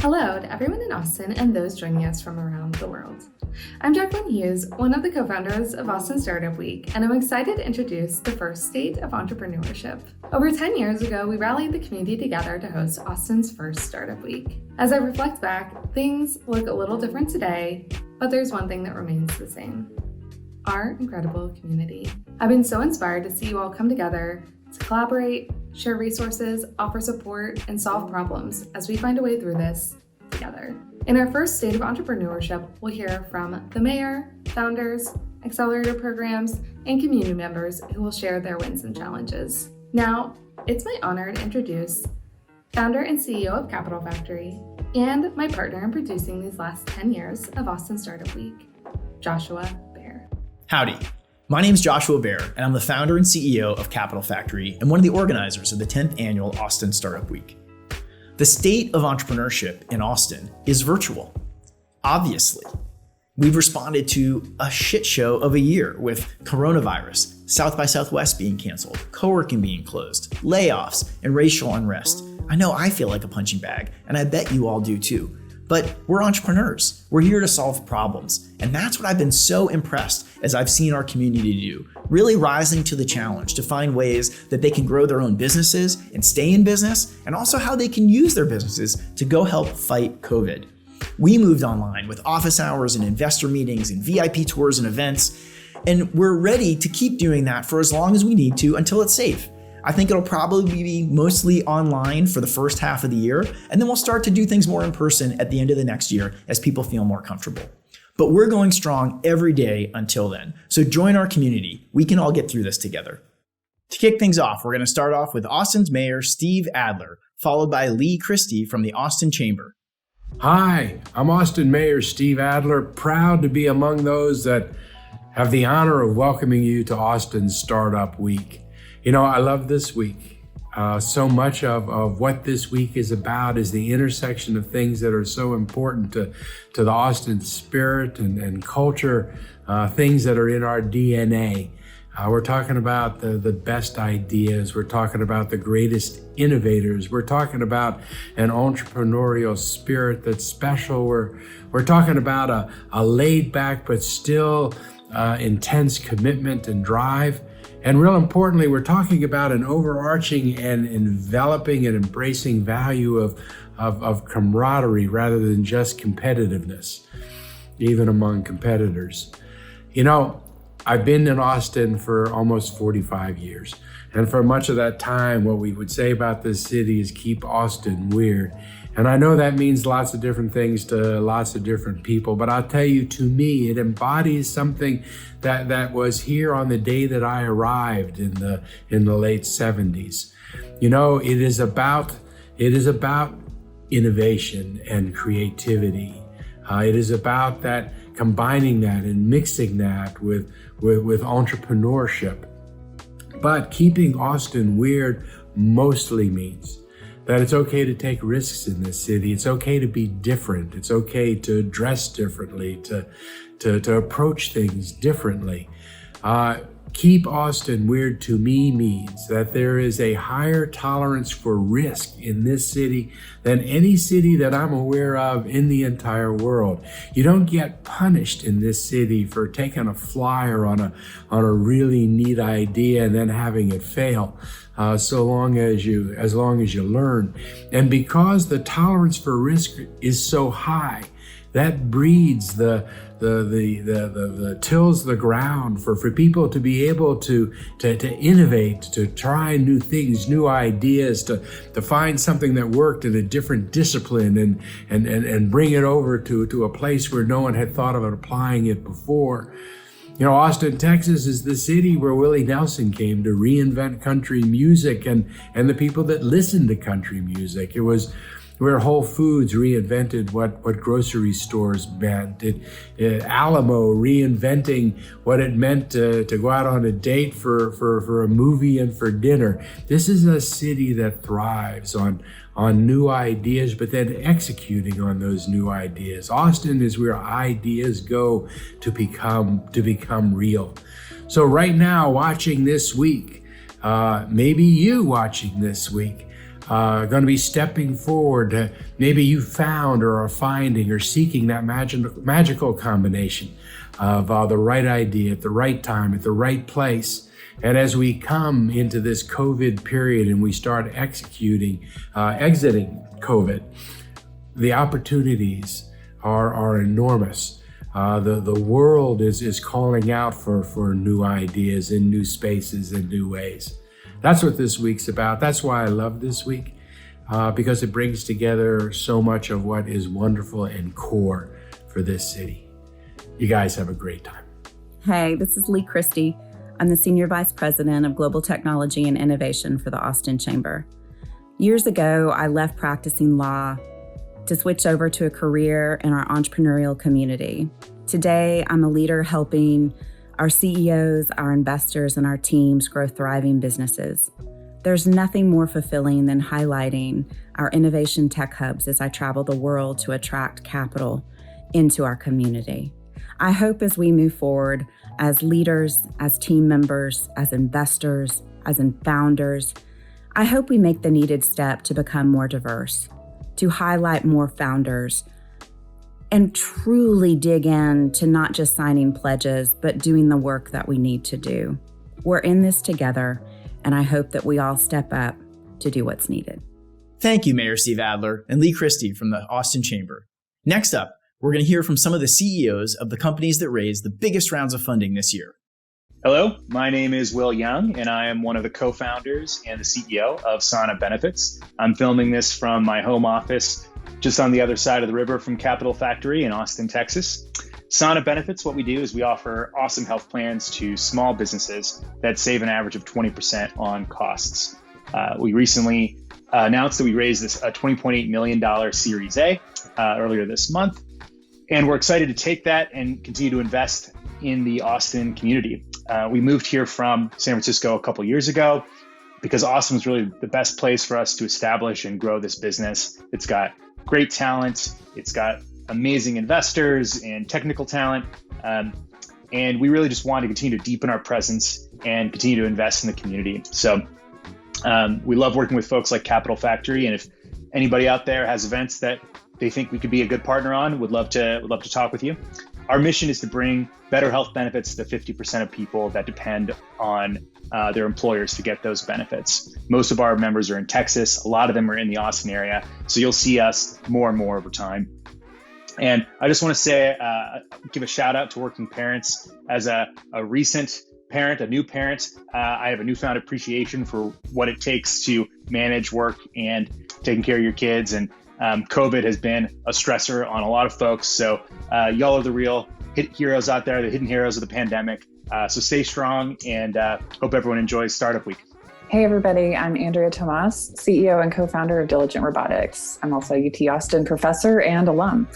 Hello to everyone in Austin and those joining us from around the world. I'm Jacqueline Hughes, one of the co-founders of Austin Startup Week, and I'm excited to introduce the first state of entrepreneurship. Over 10 years ago, we rallied the community together to host Austin's first Startup Week. As I reflect back, things look a little different today, but there's one thing that remains the same: our incredible community. I've been so inspired to see you all come together to collaborate, share resources, offer support, and solve problems as we find a way through this together. In our first State of Entrepreneurship, we'll hear from the mayor, founders, accelerator programs, and community members who will share their wins and challenges. Now, it's my honor to introduce founder and CEO of Capital Factory and my partner in producing these last 10 years of Austin Startup Week, Joshua Baer. Howdy. My name is Joshua Baer, and I'm the founder and CEO of Capital Factory and one of the organizers of the 10th annual Austin Startup Week. The state of entrepreneurship in Austin is virtual. Obviously, we've responded to a shit show of a year with coronavirus, South by Southwest being canceled, coworking being closed, layoffs, and racial unrest. I know I feel like a punching bag, and I bet you all do too. But we're entrepreneurs. We're here to solve problems. And that's what I've been so impressed as I've seen our community do, really rising to the challenge to find ways that they can grow their own businesses and stay in business, and also how they can use their businesses to go help fight COVID. We moved online with office hours and investor meetings and VIP tours and events, and we're ready to keep doing that for as long as we need to until it's safe. I think it'll probably be mostly online for the first half of the year, and then we'll start to do things more in person at the end of the next year as people feel more comfortable. But we're going strong every day until then. So join our community. We can all get through this together. To kick things off, we're going to start off with Austin's Mayor, Steve Adler, followed by Lee Christie from the Austin Chamber. Hi, I'm Austin Mayor Steve Adler, proud to be among those that have the honor of welcoming you to Austin's Startup Week. You know, I love this week. So much of what this week is about is the intersection of things that are so important to the Austin spirit and culture, things that are in our DNA. We're talking about the best ideas. We're talking about the greatest innovators. We're talking about an entrepreneurial spirit that's special. We're talking about a laid back but still intense commitment and drive. And real importantly, we're talking about an overarching and enveloping and embracing value of camaraderie rather than just competitiveness, even among competitors. You know, I've been in Austin for almost 45 years. And for much of that time, what we would say about this city is keep Austin weird. And I know that means lots of different things to lots of different people, but I'll tell you, to me, it embodies something that was here on the day that I arrived in the late 70s. You know, it is about innovation and creativity. It is about that, combining that and mixing that with entrepreneurship. But keeping Austin weird mostly means that it's okay to take risks in this city. It's okay to be different. It's okay to dress differently, to approach things differently. Keep Austin weird to me means that there is a higher tolerance for risk in this city than any city that I'm aware of in the entire world. You don't get punished in this city for taking a flyer on a really neat idea and then having it fail. So long as you learn. And because the tolerance for risk is so high, that breeds the tills the ground for people to be able to innovate, to try new things, new ideas, to find something that worked in a different discipline and bring it over to a place where no one had thought of applying it before. You know, Austin, Texas is the city where Willie Nelson came to reinvent country music and the people that listen to country music. It was where Whole Foods reinvented what grocery stores meant. Alamo reinventing what it meant to go out on a date for a movie and for dinner. This is a city that thrives on new ideas, but then executing on those new ideas. Austin is where ideas go to become real. So right now, watching this week, maybe you watching this week, going to be stepping forward. Maybe you found or are finding or seeking that magical combination of the right idea at the right time, at the right place. And as we come into this COVID period and we start exiting COVID, the opportunities are enormous. The world is calling out for new ideas in new spaces and new ways. That's what this week's about. That's why I love this week, because it brings together so much of what is wonderful and core for this city. You guys have a great time. Hey, this is Lee Christie. I'm the Senior Vice President of Global Technology and Innovation for the Austin Chamber. Years ago, I left practicing law to switch over to a career in our entrepreneurial community. Today, I'm a leader helping our CEOs, our investors, and our teams grow thriving businesses. There's nothing more fulfilling than highlighting our innovation tech hubs as I travel the world to attract capital into our community. I hope as we move forward as leaders, as team members, as investors, as founders, I hope we make the needed step to become more diverse, to highlight more founders, and truly dig in to not just signing pledges, but doing the work that we need to do. We're in this together, and I hope that we all step up to do what's needed. Thank you, Mayor Steve Adler and Lee Christie from the Austin Chamber. Next up, we're going to hear from some of the CEOs of the companies that raised the biggest rounds of funding this year. Hello, my name is Will Young, and I am one of the co-founders and the CEO of Sana Benefits. I'm filming this from my home office just on the other side of the river from Capital Factory in Austin, Texas. Sana Benefits, what we do is we offer awesome health plans to small businesses that save an average of 20% on costs. We recently announced that we raised a $20.8 million Series A earlier this month, and we're excited to take that and continue to invest in the Austin community. We moved here from San Francisco a couple years ago because Austin was really the best place for us to establish and grow this business. It's got great talent. It's got amazing investors and technical talent. And we really just want to continue to deepen our presence and continue to invest in the community. So we love working with folks like Capital Factory. And if anybody out there has events that they think we could be a good partner on, would love to talk with you. Our mission is to bring better health benefits to 50% of people that depend on their employers to get those benefits. Most of our members are in Texas. A lot of them are in the Austin area. So you'll see us more and more over time. And I just want to say, give a shout out to working parents. As a recent parent, a new parent, I have a newfound appreciation for what it takes to manage work and taking care of your kids. And COVID has been a stressor on a lot of folks. So y'all are the real heroes out there, the hidden heroes of the pandemic. So stay strong, and hope everyone enjoys Startup Week. Hey everybody, I'm Andrea Tomas, CEO and co-founder of Diligent Robotics. I'm also a UT Austin professor and alum.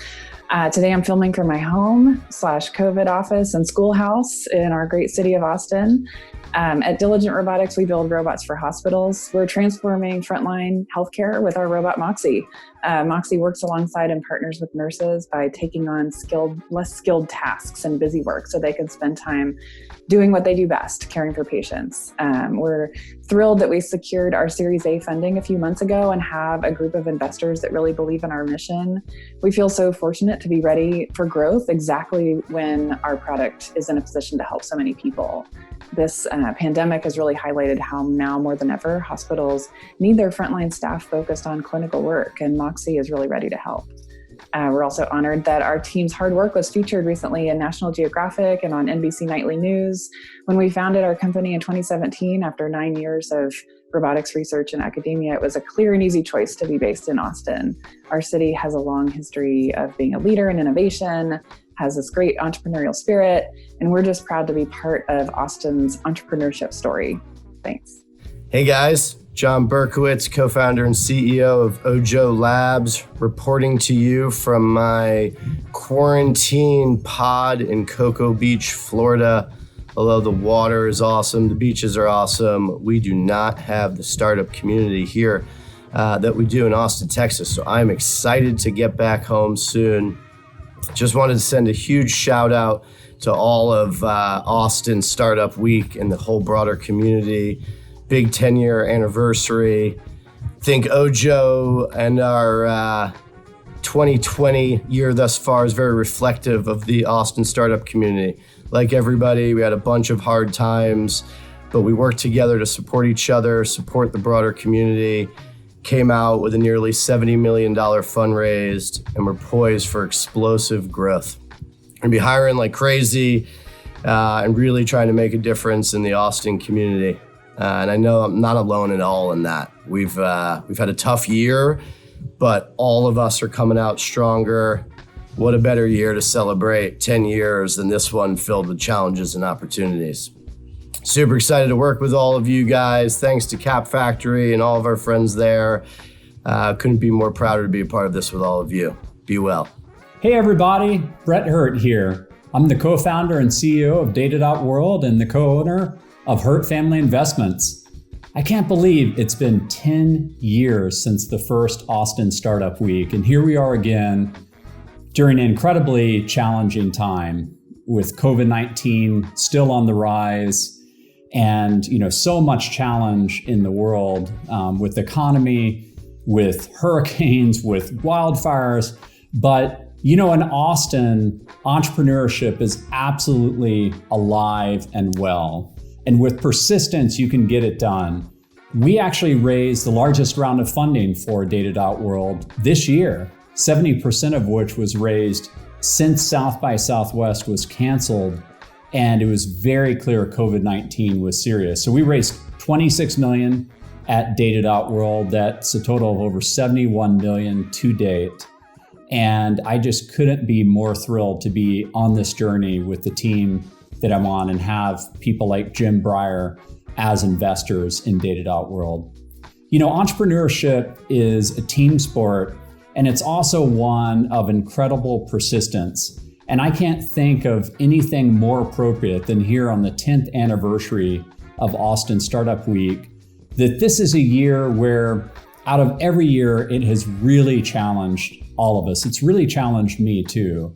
Today I'm filming from my home / COVID office and schoolhouse in our great city of Austin. At Diligent Robotics, we build robots for hospitals. We're transforming frontline healthcare with our robot Moxie. Moxie works alongside and partners with nurses by taking on less skilled tasks and busy work so they can spend time doing what they do best, caring for patients. We're thrilled that we secured our Series A funding a few months ago and have a group of investors that really believe in our mission. We feel so fortunate to be ready for growth exactly when our product is in a position to help so many people. This pandemic has really highlighted how now more than ever, hospitals need their frontline staff focused on clinical work, and Moxie is really ready to help. We're also honored that our team's hard work was featured recently in National Geographic and on NBC Nightly News. When we founded our company in 2017, after 9 years of robotics research and academia, it was a clear and easy choice to be based in Austin. Our city has a long history of being a leader in innovation, has this great entrepreneurial spirit, and we're just proud to be part of Austin's entrepreneurship story. Thanks. Hey guys, John Berkowitz, co-founder and CEO of Ojo Labs, reporting to you from my quarantine pod in Cocoa Beach, Florida. Although the water is awesome, the beaches are awesome, we do not have the startup community here that we do in Austin, Texas. So I'm excited to get back home soon. Just wanted to send a huge shout out to all of Austin Startup Week and the whole broader community. Big 10-year anniversary. I think Ojo and our 2020 year thus far is very reflective of the Austin startup community. Like everybody, we had a bunch of hard times, but we worked together to support each other, support the broader community, came out with a nearly $70 million fundraise, and we're poised for explosive growth. We're gonna be hiring like crazy and really trying to make a difference in the Austin community. And I know I'm not alone at all in that. We've had a tough year, but all of us are coming out stronger. What a better year to celebrate 10 years than this one filled with challenges and opportunities. Super excited to work with all of you guys. Thanks to Cap Factory and all of our friends there. Couldn't be more prouder to be a part of this with all of you. Be well. Hey everybody, Brett Hurt here. I'm the co-founder and CEO of Data.World and the co-owner of Hurt Family Investments. I can't believe it's been 10 years since the first Austin Startup Week, and here we are again during an incredibly challenging time with COVID-19 still on the rise and so much challenge in the world with the economy, with hurricanes, with wildfires. But in Austin, entrepreneurship is absolutely alive and well. And with persistence, you can get it done. We actually raised the largest round of funding for Data.World this year, 70% of which was raised since South by Southwest was canceled. And it was very clear COVID-19 was serious. So we raised $26 million at Data.World. That's a total of over $71 million to date. And I just couldn't be more thrilled to be on this journey with the team that I'm on and have people like Jim Breyer as investors in Data.World. Entrepreneurship is a team sport, and it's also one of incredible persistence. And I can't think of anything more appropriate than here on the 10th anniversary of Austin Startup Week, that this is a year where out of every year, it has really challenged all of us. It's really challenged me too.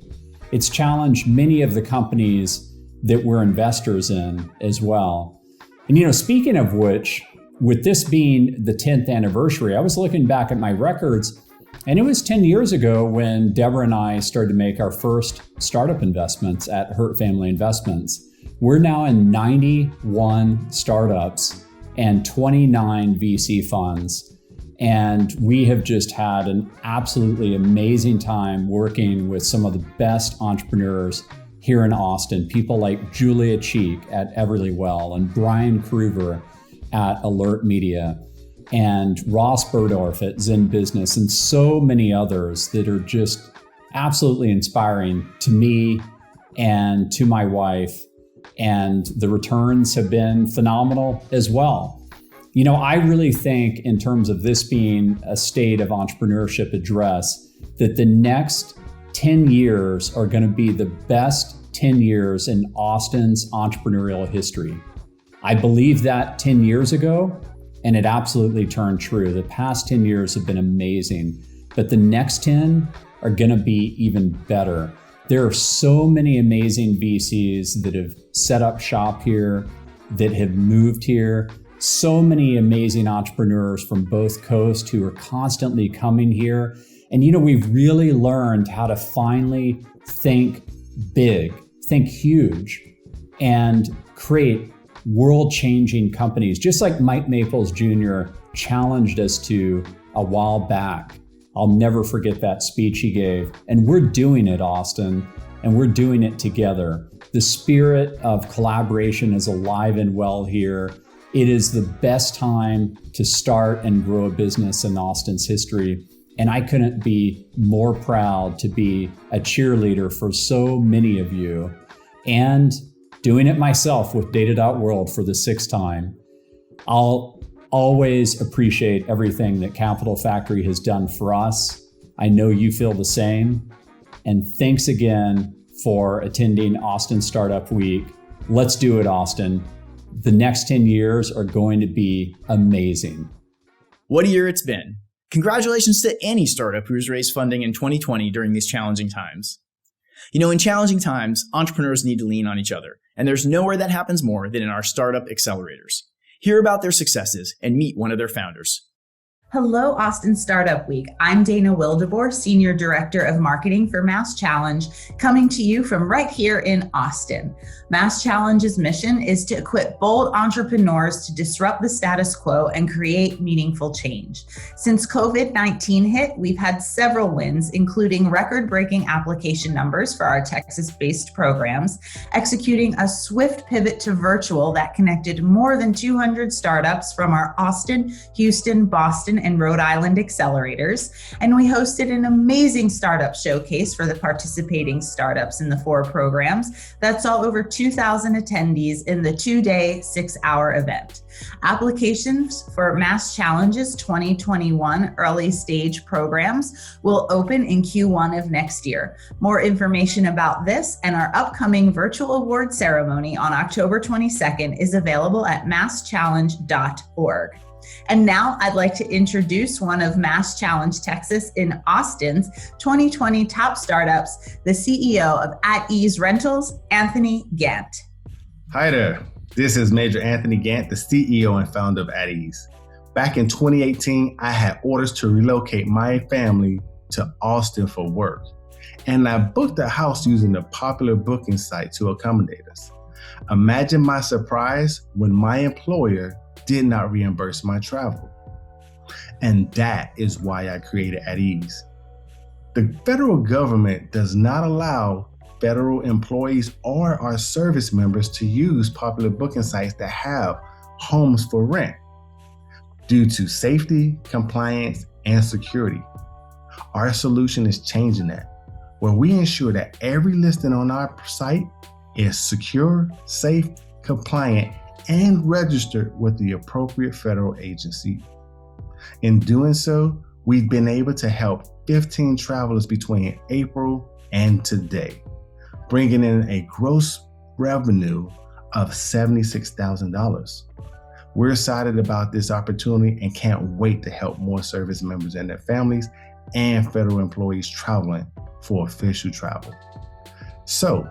It's challenged many of the companies that we're investors in as well. And speaking of which, with this being the 10th anniversary, I was looking back at my records, and it was 10 years ago when Deborah and I started to make our first startup investments at Hurt Family Investments. We're now in 91 startups and 29 VC funds. And we have just had an absolutely amazing time working with some of the best entrepreneurs here in Austin, people like Julia Cheek at Everlywell and Brian Kruger at Alert Media and Ross Burdorf at Zen Business and so many others that are just absolutely inspiring to me and to my wife. And the returns have been phenomenal as well. I really think in terms of this being a state of entrepreneurship address, that the next 10 years are going to be the best 10 years in Austin's entrepreneurial history. I believed that 10 years ago, and it absolutely turned true. The past 10 years have been amazing, but the next 10 are going to be even better. There are so many amazing VCs that have set up shop here, that have moved here. So many amazing entrepreneurs from both coasts who are constantly coming here. And we've really learned how to finally think big, think huge, and create world-changing companies, just like Mike Maples Jr. challenged us to a while back. I'll never forget that speech he gave. And we're doing it, Austin, and we're doing it together. The spirit of collaboration is alive and well here. It is the best time to start and grow a business in Austin's history. And I couldn't be more proud to be a cheerleader for so many of you and doing it myself with Data.World for the sixth time. I'll always appreciate everything that Capital Factory has done for us. I know you feel the same. And thanks again for attending Austin Startup Week. Let's do it, Austin. The next 10 years are going to be amazing. What a year it's been. Congratulations to any startup who has raised funding in 2020 during these challenging times. In challenging times, entrepreneurs need to lean on each other, and there's nowhere that happens more than in our startup accelerators. Hear about their successes and meet one of their founders. Hello, Austin Startup Week. I'm Dana Wildeboer, Senior Director of Marketing for Mass Challenge, coming to you from right here in Austin. Mass Challenge's mission is to equip bold entrepreneurs to disrupt the status quo and create meaningful change. Since COVID-19 hit, we've had several wins, including record-breaking application numbers for our Texas-based programs, executing a swift pivot to virtual that connected more than 200 startups from our Austin, Houston, Boston, and Rhode Island accelerators. And we hosted an amazing startup showcase for the participating startups in the 4 programs that saw over 2,000 attendees in the 2-day, 6-hour event. Applications for Mass Challenge's 2021 early stage programs will open in Q1 of next year. More information about this and our upcoming virtual award ceremony on October 22nd is available at masschallenge.org. And now I'd like to introduce one of Mass Challenge Texas in Austin's 2020 top startups, the CEO of At Ease Rentals, Anthony Gant. Hi there. This is Major Anthony Gant, the CEO and founder of At Ease. Back in 2018, I had orders to relocate my family to Austin for work. And I booked a house using a popular booking site to accommodate us. Imagine my surprise when my employer did not reimburse my travel. And that is why I created At Ease. The federal government does not allow federal employees or our service members to use popular booking sites that have homes for rent due to safety, compliance, and security. Our solution is changing that, where we ensure that every listing on our site is secure, safe, compliant, and registered with the appropriate federal agency. In doing so, we've been able to help 15 travelers between April and today, bringing in a gross revenue of $76,000. We're excited about this opportunity and can't wait to help more service members and their families and federal employees traveling for official travel. So,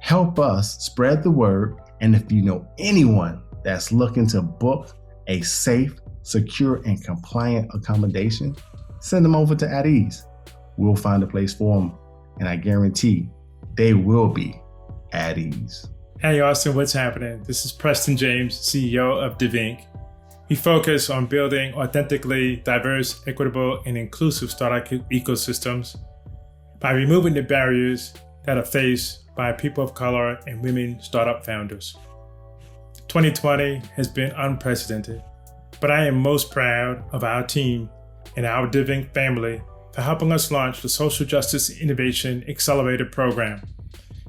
help us spread the word. And if you know anyone that's looking to book a safe, secure, and compliant accommodation, send them over to At Ease. We'll find a place for them, and I guarantee they will be at ease. Hey Austin, what's happening? This is Preston James, CEO of DivInc. We focus on building authentically diverse, equitable, and inclusive startup ecosystems by removing the barriers that are faced by people of color and women startup founders. 2020 has been unprecedented, but I am most proud of our team and our DivInc family for helping us launch the Social Justice Innovation Accelerator Program.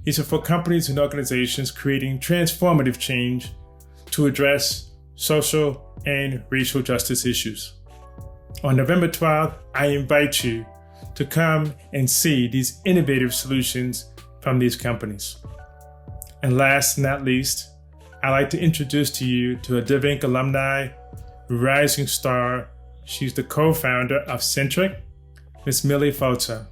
These are for companies and organizations creating transformative change to address social and racial justice issues. On November 12th, I invite you to come and see these innovative solutions from these companies. And last but not least, I'd like to introduce to you to a DivInc alumni, rising star. She's the co-founder of Centric, Miss Millie Foto.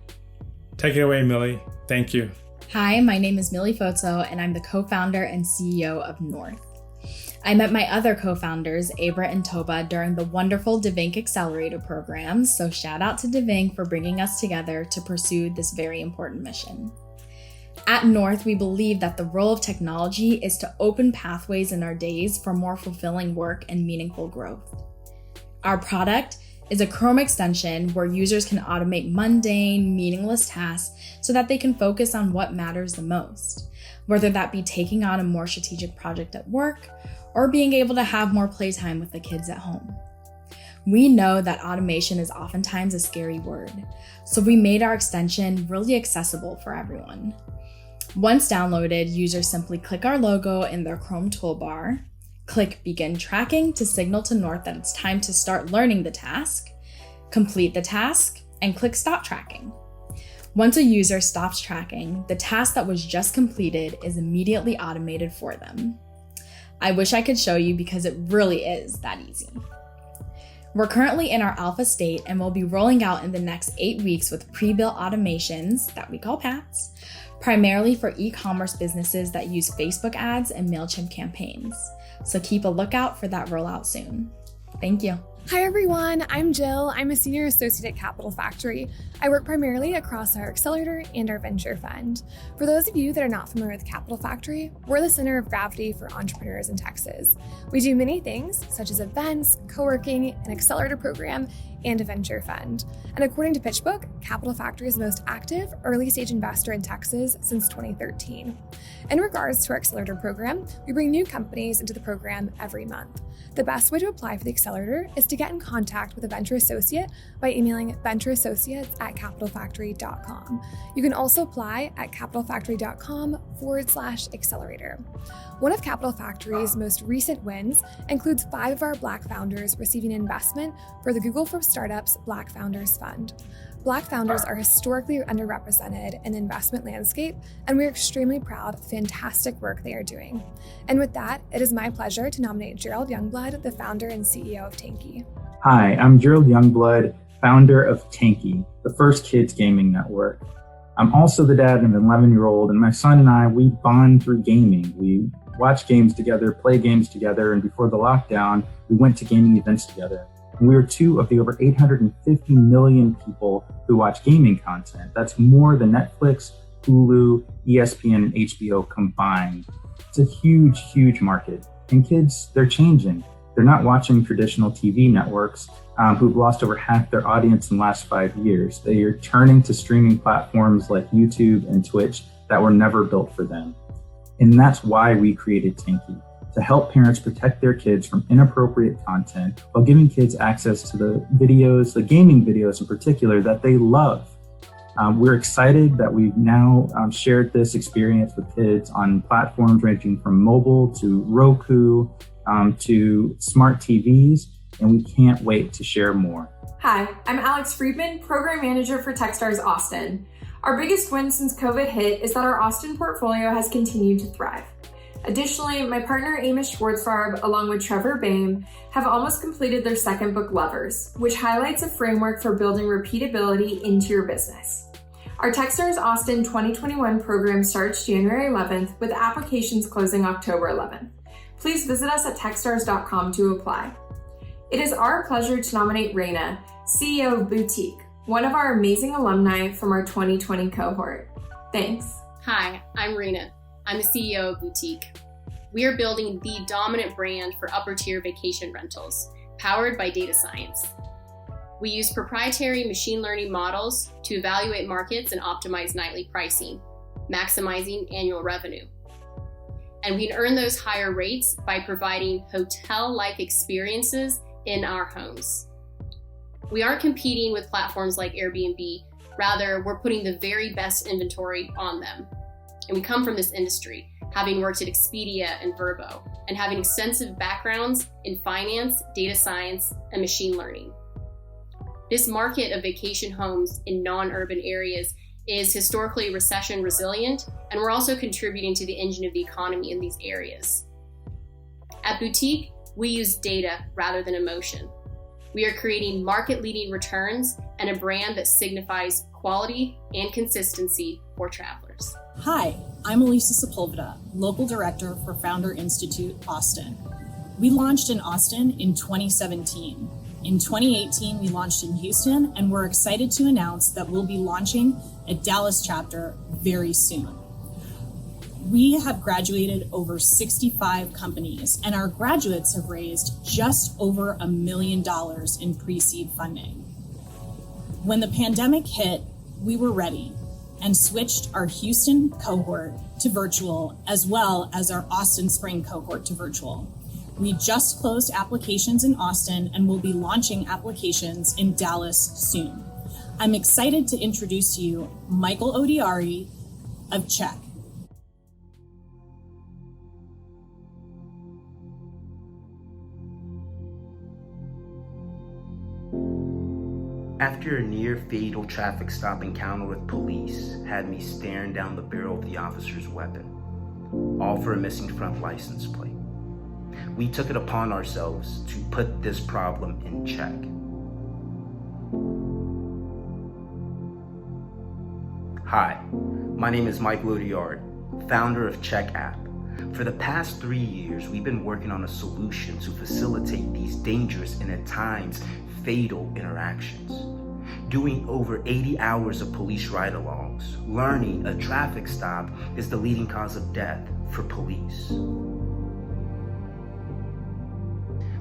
Take it away, Millie. Thank you. Hi, my name is Millie Foto, and I'm the co-founder and CEO of North. I met my other co-founders, Abra and Toba, during the wonderful DivInc Accelerator program, so shout out to DivInc for bringing us together to pursue this very important mission. At North, we believe that the role of technology is to open pathways in our days for more fulfilling work and meaningful growth. Our product is a Chrome extension where users can automate mundane, meaningless tasks so that they can focus on what matters the most, whether that be taking on a more strategic project at work or being able to have more playtime with the kids at home. We know that automation is oftentimes a scary word, so we made our extension really accessible for everyone. Once downloaded, users simply click our logo in their Chrome toolbar, click Begin Tracking to signal to North that it's time to start learning the task, complete the task, and click Stop Tracking. Once a user stops tracking, the task that was just completed is immediately automated for them. I wish I could show you because it really is that easy. We're currently in our alpha state and will be rolling out in the next 8 weeks with pre-built automations that we call PATs, primarily for e-commerce businesses that use Facebook ads and MailChimp campaigns. So keep a lookout for that rollout soon. Thank you. Hi everyone, I'm Jill. I'm a senior associate at Capital Factory. I work primarily across our accelerator and our venture fund. For those of you that are not familiar with Capital Factory, we're the center of gravity for entrepreneurs in Texas. We do many things such as events, co-working, an accelerator program, and a venture fund. And according to Pitchbook, Capital Factory is the most active early stage investor in Texas since 2013. In regards to our accelerator program, we bring new companies into the program every month. The best way to apply for the accelerator is to get in contact with a venture associate by emailing ventureassociates@capitalfactory.com. You can also apply at capitalfactory.com/accelerator. One of Capital Factory's most recent wins includes 5 of our Black founders receiving investment for the Google for Startups Black Founders Fund. Black founders are historically underrepresented in the investment landscape, and we're extremely proud of the fantastic work they are doing. And with that, it is my pleasure to nominate Gerald Youngblood, the founder and CEO of Tanky. Hi, I'm Gerald Youngblood, founder of Tanky, the first kids gaming network. I'm also the dad of an 11-year-old, and my son and I, we bond through gaming. We watch games together, play games together, and before the lockdown, we went to gaming events together. And we are 2 of the over 850 million people who watch gaming content. That's more than Netflix, Hulu, ESPN, and HBO combined. It's a huge, huge market. And kids, they're changing. They're not watching traditional TV networks who've lost over half their audience in the last 5 years. They are turning to streaming platforms like YouTube and Twitch that were never built for them. And that's why we created Tanky, to help parents protect their kids from inappropriate content while giving kids access to the videos, the gaming videos in particular, that they love. We're excited that we've now shared this experience with kids on platforms ranging from mobile to Roku to smart TVs, and we can't wait to share more. Hi, I'm Alex Friedman, Program Manager for Techstars Austin. Our biggest win since COVID hit is that our Austin portfolio has continued to thrive. Additionally, my partner Amos Schwartzfarb, along with Trevor Boehm, have almost completed their second book, Lovers, which highlights a framework for building repeatability into your business. Our Techstars Austin 2021 program starts January 11th, with applications closing October 11th. Please visit us at techstars.com to apply. It is our pleasure to nominate Raina, CEO of Boutique, one of our amazing alumni from our 2020 cohort. Thanks. Hi, I'm Raina. I'm the CEO of Boutique. We are building the dominant brand for upper tier vacation rentals, powered by data science. We use proprietary machine learning models to evaluate markets and optimize nightly pricing, maximizing annual revenue. And we earn those higher rates by providing hotel-like experiences in our homes. We aren't competing with platforms like Airbnb. Rather, we're putting the very best inventory on them. And we come from this industry, having worked at Expedia and Vrbo, and having extensive backgrounds in finance, data science, and machine learning. This market of vacation homes in non-urban areas is historically recession resilient, and we're also contributing to the engine of the economy in these areas. At Boutique, we use data rather than emotion. We are creating market-leading returns and a brand that signifies quality and consistency for travelers. Hi, I'm Elisa Sepulveda, Local Director for Founder Institute Austin. We launched in Austin in 2017. In 2018, we launched in Houston, and we're excited to announce that we'll be launching a Dallas chapter very soon. We have graduated over 65 companies, and our graduates have raised just over $1 million in pre-seed funding. When the pandemic hit, we were ready and switched our Houston cohort to virtual, as well as our Austin Spring cohort to virtual. We just closed applications in Austin and will be launching applications in Dallas soon. I'm excited to introduce to you Michael Odiari of Check. After a near-fatal traffic stop encounter with police had me staring down the barrel of the officer's weapon, all for a missing front license plate, we took it upon ourselves to put this problem in check. Hi, my name is Mike Lodiard, founder of Check App, For the past 3 years, we've been working on a solution to facilitate these dangerous and at times fatal interactions. Doing over 80 hours of police ride-alongs, learning a traffic stop is the leading cause of death for police.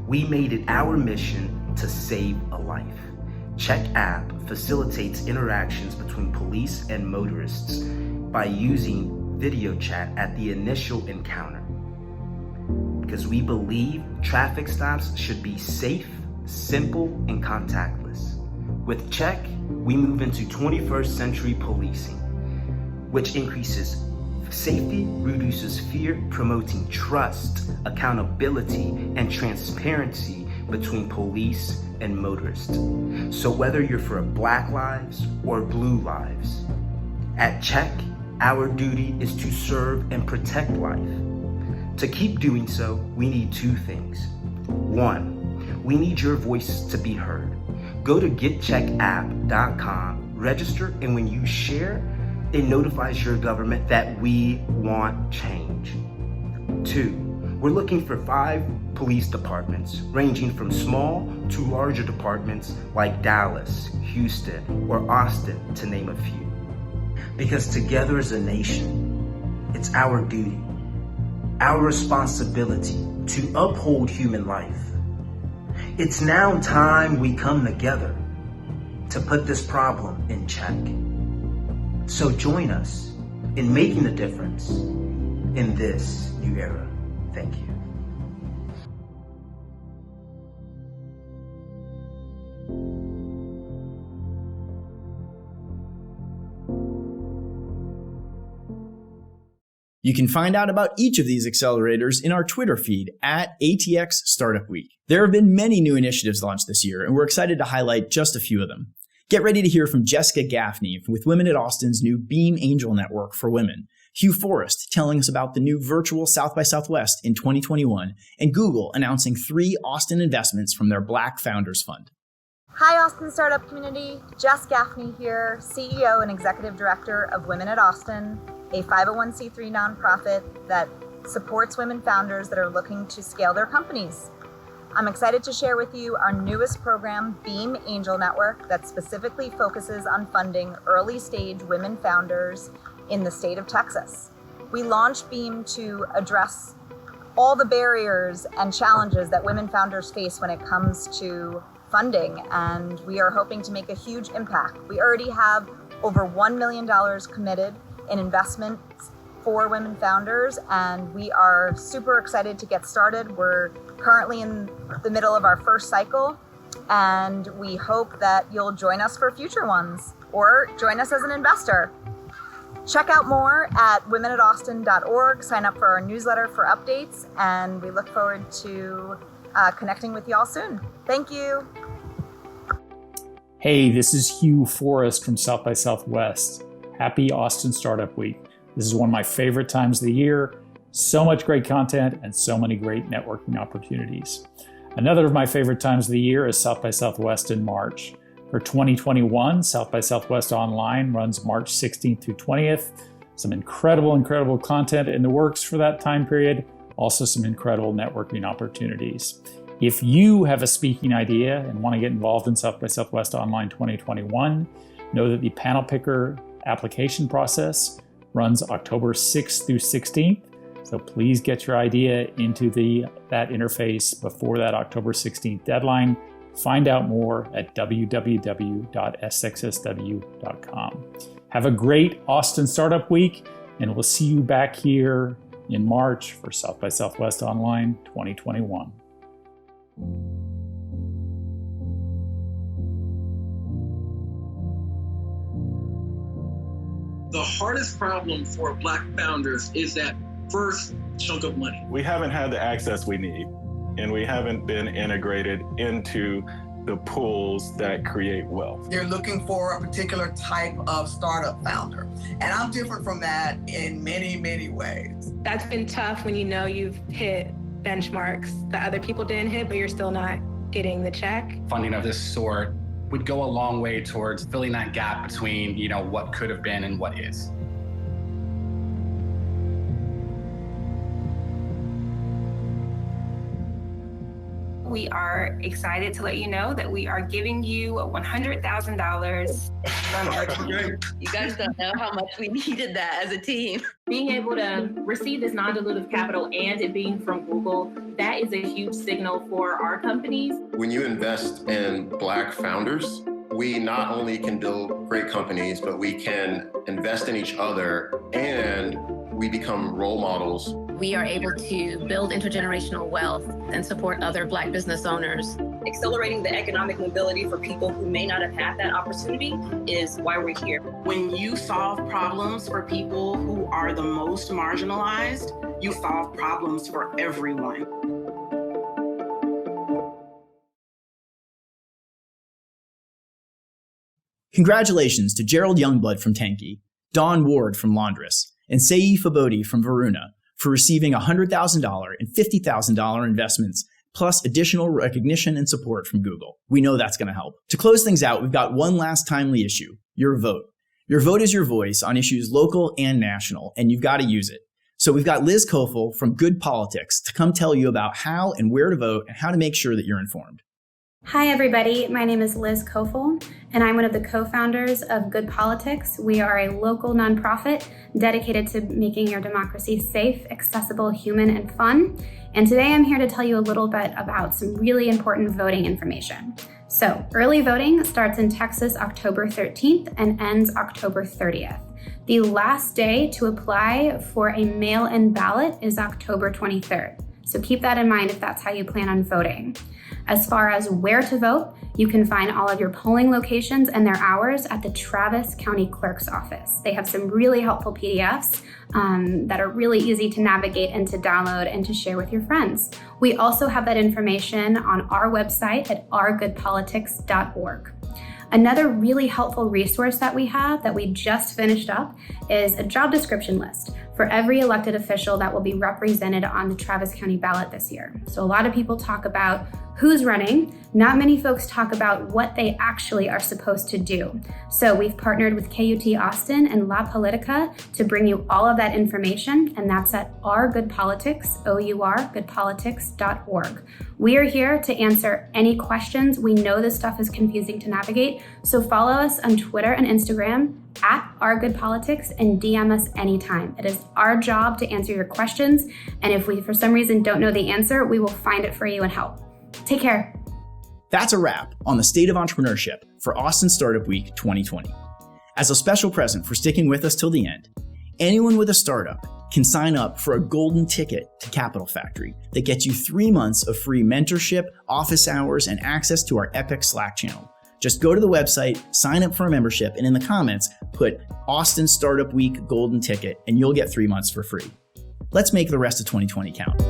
We made it our mission to save a life. Check app facilitates interactions between police and motorists by using video chat at the initial encounter. Because we believe traffic stops should be safe, simple, and contactless. With Check, we move into 21st century policing, which increases safety, reduces fear, promoting trust, accountability, and transparency between police and motorists. So whether you're for Black lives or blue lives, at Check, our duty is to serve and protect life. To keep doing so, we need 2 things. 1, we need your voice to be heard. Go to getcheckapp.com, register, and when you share, it notifies your government that we want change. 2, we're looking for 5 police departments, ranging from small to larger departments like Dallas, Houston, or Austin, to name a few. Because together as a nation, it's our duty, our responsibility to uphold human life. It's now time we come together to put this problem in check. So join us in making a difference in this new era. Thank you. You can find out about each of these accelerators in our Twitter feed at ATX Startup Week. There have been many new initiatives launched this year, and we're excited to highlight just a few of them. Get ready to hear from Jessica Gaffney with Women at Austin's new Beam Angel Network for Women, Hugh Forrest telling us about the new virtual South by Southwest in 2021, and Google announcing 3 Austin investments from their Black Founders Fund. Hi, Austin startup community. Jess Gaffney here, CEO and Executive Director of Women at Austin, a 501c3 nonprofit that supports women founders that are looking to scale their companies. I'm excited to share with you our newest program, Beam Angel Network, that specifically focuses on funding early stage women founders in the state of Texas. We launched Beam to address all the barriers and challenges that women founders face when it comes to funding, and we are hoping to make a huge impact. We already have over $1 million committed in investments for women founders, and we are super excited to get started. We're currently in the middle of our first cycle, and we hope that you'll join us for future ones or join us as an investor. Check out more at womenataustin.org, sign up for our newsletter for updates, and we look forward to connecting with y'all soon. Thank you. Hey, this is Hugh Forrest from South by Southwest. Happy Austin Startup Week. This is one of my favorite times of the year. So much great content and so many great networking opportunities. Another of my favorite times of the year is South by Southwest in March. For 2021, South by Southwest Online runs March 16th through 20th. Some incredible content in the works for that time period. Also some incredible networking opportunities. If you have a speaking idea and want to get involved in South by Southwest Online 2021, know that the panel picker application process runs October 6th through 16th. So please get your idea into that interface before that October 16th deadline. Find out more at www.sxsw.com. Have a great Austin Startup Week, and we'll see you back here in March for South by Southwest Online 2021. The hardest problem for Black founders is that first chunk of money. We haven't had the access we need, and we haven't been integrated into the pools that create wealth. They're looking for a particular type of startup founder. And I'm different from that in many ways. That's been tough when you know you've hit benchmarks that other people didn't hit, but you're still not getting the check. Funding of this sort would go a long way towards filling that gap between, what could have been and what is. we are excited to let you know that we are giving you $100,000 from our team. You guys don't know how much we needed that as a team. Being able to receive this non-dilutive capital and it being from Google, that is a huge signal for our companies. When you invest in Black founders, we not only can build great companies, but we can invest in each other and we become role models. We are able to build intergenerational wealth and support other Black business owners. Accelerating the economic mobility for people who may not have had that opportunity is why we're here. When you solve problems for people who are the most marginalized, you solve problems for everyone. Congratulations to Gerald Youngblood from Tanky, Dawn Ward from Laundress, and Saif Abodi from Varuna for receiving $100,000 and $50,000 investments, plus additional recognition and support from Google. We know that's going to help. To close things out, we've got one last timely issue, your vote. Your vote is your voice on issues local and national, and you've got to use it. So we've got Liz Kofel from Good Politics to come tell you about how and where to vote and how to make sure that you're informed. Hi, everybody. My name is Liz Kofel, and I'm one of the co-founders of Good Politics. We are a local nonprofit dedicated to making your democracy safe, accessible, human, and fun. And today I'm here to tell you a little bit about some really important voting information. So, early voting starts in Texas October 13th and ends October 30th. The last day to apply for a mail-in ballot is October 23rd. So keep that in mind if that's how you plan on voting. As far as where to vote, you can find all of your polling locations and their hours at the Travis County Clerk's Office. They have some really helpful PDFs that are really easy to navigate and to download and to share with your friends. We also have that information on our website at ourgoodpolitics.org. Another really helpful resource that we have that we just finished up is a job description list for every elected official that will be represented on the Travis County ballot this year. So a lot of people talk about who's running. Not many folks talk about what they actually are supposed to do. So we've partnered with KUT Austin and La Politica to bring you all of that information, and that's at ourgoodpolitics, goodpolitics.org. We are here to answer any questions. We know this stuff is confusing to navigate, so follow us on Twitter and Instagram at ourgoodpolitics and DM us anytime. It is our job to answer your questions, and if we for some reason don't know the answer, we will find it for you and help. Take care. That's a wrap on the state of entrepreneurship for Austin Startup Week 2020. As a special present for sticking with us till the end, anyone with a startup can sign up for a golden ticket to Capital Factory that gets you 3 months of free mentorship, office hours, and access to our epic Slack channel. Just go to the website, sign up for a membership, and in the comments, put Austin Startup Week Golden Ticket, and you'll get 3 months for free. Let's make the rest of 2020 count.